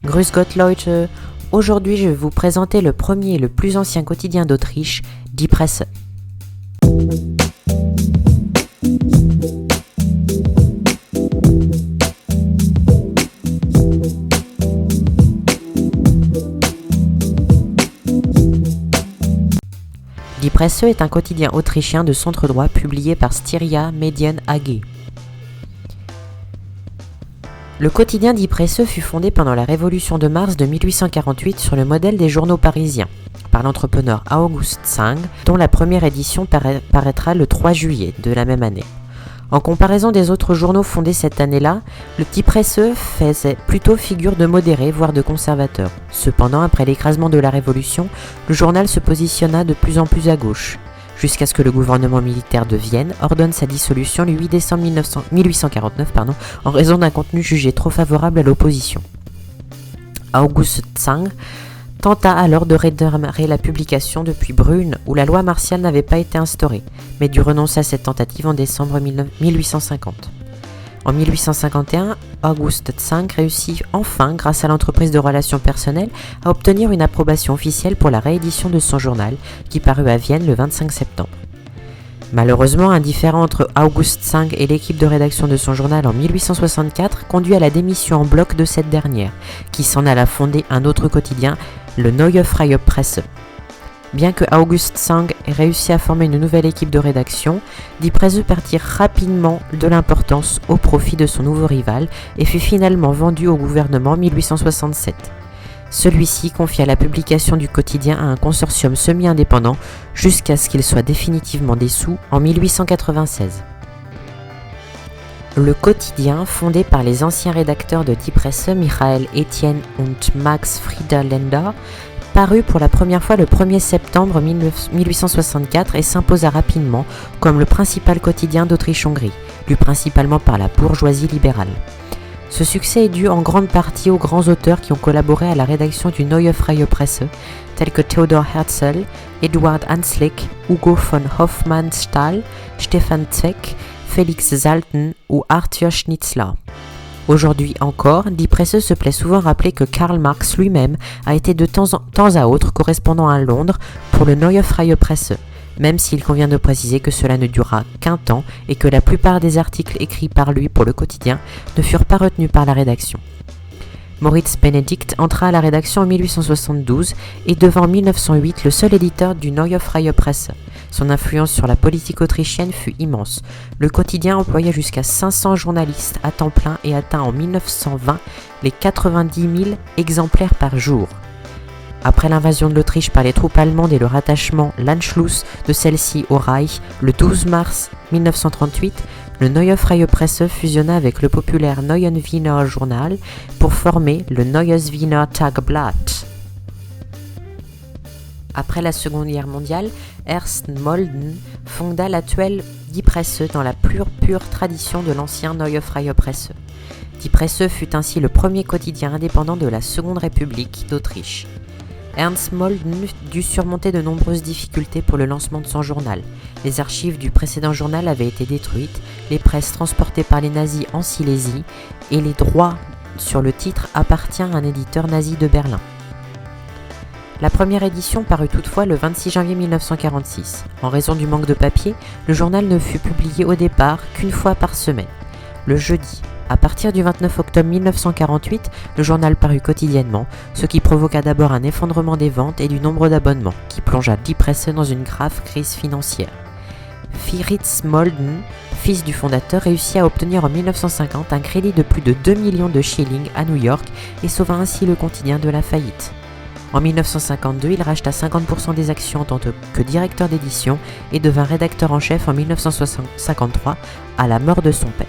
Grüß Gott Leute, aujourd'hui je vais vous présenter le premier et le plus ancien quotidien d'Autriche, Die Presse. Die Presse est un quotidien autrichien de centre droit publié par Styria Medien AG. Le quotidien Die Presse fut fondé pendant la Révolution de mars de 1848 sur le modèle des journaux parisiens, par l'entrepreneur August Sang, dont la première édition paraîtra le 3 juillet de la même année. En comparaison des autres journaux fondés cette année-là, le Die Presse faisait plutôt figure de modéré, voire de conservateur. Cependant, après l'écrasement de la Révolution, le journal se positionna de plus en plus à gauche, jusqu'à ce que le gouvernement militaire de Vienne ordonne sa dissolution le 8 décembre 1849 en raison d'un contenu jugé trop favorable à l'opposition. August Sang tenta alors de redémarrer la publication depuis Brünn, où la loi martiale n'avait pas été instaurée, mais dut renoncer à cette tentative en décembre 1850. En 1851, August Sang réussit enfin, grâce à l'entreprise de relations personnelles, à obtenir une approbation officielle pour la réédition de son journal, qui parut à Vienne le 25 septembre. Malheureusement, un différend entre August Sang et l'équipe de rédaction de son journal en 1864 conduit à la démission en bloc de cette dernière, qui s'en alla fonder un autre quotidien, le Neue Freie Presse. Bien que August Sang ait réussi à former une nouvelle équipe de rédaction, Die Presse perdit rapidement de l'importance au profit de son nouveau rival et fut finalement vendu au gouvernement en 1867. Celui-ci confia la publication du quotidien à un consortium semi-indépendant jusqu'à ce qu'il soit définitivement dissous en 1896. Le quotidien, fondé par les anciens rédacteurs de Die Presse, Michael Etienne und Max Friederländer, parut pour la première fois le 1er septembre 1864 et s'imposa rapidement comme le principal quotidien d'Autriche-Hongrie, lu principalement par la bourgeoisie libérale. Ce succès est dû en grande partie aux grands auteurs qui ont collaboré à la rédaction du Neue Freie Presse, tels que Theodor Herzl, Eduard Hanslick, Hugo von Hofmannsthal, Stefan Zweig, Felix Salten ou Arthur Schnitzler. Aujourd'hui encore, Die Presse se plaît souvent à rappeler que Karl Marx lui-même a été de temps à autre correspondant à Londres pour le Neue Freie Presse, même s'il convient de préciser que cela ne durera qu'un temps et que la plupart des articles écrits par lui pour le quotidien ne furent pas retenus par la rédaction. Moritz Benedikt entra à la rédaction en 1872 et devint en 1908 le seul éditeur du Neue Freie Presse. Son influence sur la politique autrichienne fut immense. Le quotidien employa jusqu'à 500 journalistes à temps plein et atteint en 1920 les 90 000 exemplaires par jour. Après l'invasion de l'Autriche par les troupes allemandes et le rattachement l'Anschluss de celle-ci au Reich le 12 mars 1938, le Neue Freie Presse fusionna avec le populaire Neuen Wiener Journal pour former le Neues Wiener Tageblatt. Après la Seconde Guerre mondiale, Ernst Molden fonda l'actuelle Die Presse dans la pure tradition de l'ancien Neue Freie Presse. Die Presse fut ainsi le premier quotidien indépendant de la Seconde République d'Autriche. Ernst Molden dut surmonter de nombreuses difficultés pour le lancement de son journal. Les archives du précédent journal avaient été détruites, les presses transportées par les nazis en Silésie et les droits sur le titre appartiennent à un éditeur nazi de Berlin. La première édition parut toutefois le 26 janvier 1946. En raison du manque de papier, le journal ne fut publié au départ qu'une fois par semaine, le jeudi. À partir du 29 octobre 1948, le journal parut quotidiennement, ce qui provoqua d'abord un effondrement des ventes et du nombre d'abonnements, qui plongea Die Presse dans une grave crise financière. Fritz Molden, fils du fondateur, réussit à obtenir en 1950 un crédit de plus de 2 millions de shillings à New York et sauva ainsi le quotidien de la faillite. En 1952, il racheta 50% des actions en tant que directeur d'édition et devint rédacteur en chef en 1953 à la mort de son père.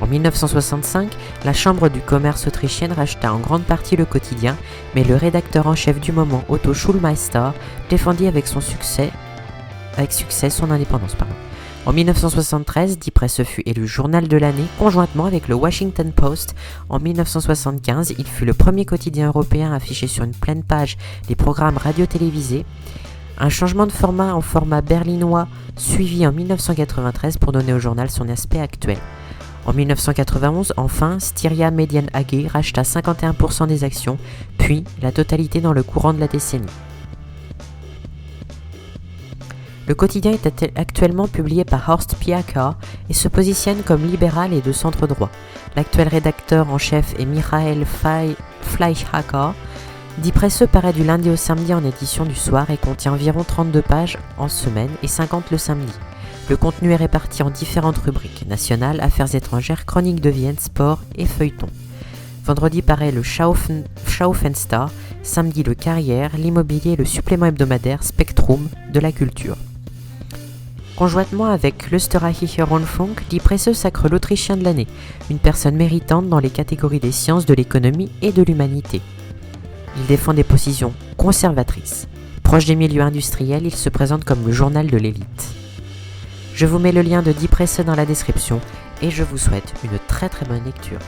En 1965, la Chambre du commerce autrichienne racheta en grande partie le quotidien, mais le rédacteur en chef du moment, Otto Schulmeister, défendit avec succès son indépendance. En 1973, Die Presse fut élu journal de l'année conjointement avec le Washington Post. En 1975, il fut le premier quotidien européen à afficher sur une pleine page les programmes radio-télévisés. Un changement de format en format berlinois suivit en 1993 pour donner au journal son aspect actuel. En 1991, enfin, Styria Medien AG racheta 51% des actions, puis la totalité dans le courant de la décennie. Le quotidien est actuellement publié par Horst Piaca et se positionne comme libéral et de centre droit. L'actuel rédacteur en chef est Michael Fleischhacker. Die Presse paraît du lundi au samedi en édition du soir et contient environ 32 pages en semaine et 50 le samedi. Le contenu est réparti en différentes rubriques: nationales, affaires étrangères, chroniques de Vienne, sport et feuilleton. Vendredi paraît le Schaufenster, samedi le Carrière, l'immobilier et le supplément hebdomadaire Spectrum de la culture. Conjointement avec l'Österreichischer Rundfunk, Die Presse sacre l'Autrichien de l'année, une personne méritante dans les catégories des sciences, de l'économie et de l'humanité. Il défend des positions conservatrices. Proche des milieux industriels, il se présente comme le journal de l'élite. Je vous mets le lien de Die Presse dans la description et je vous souhaite une très très bonne lecture.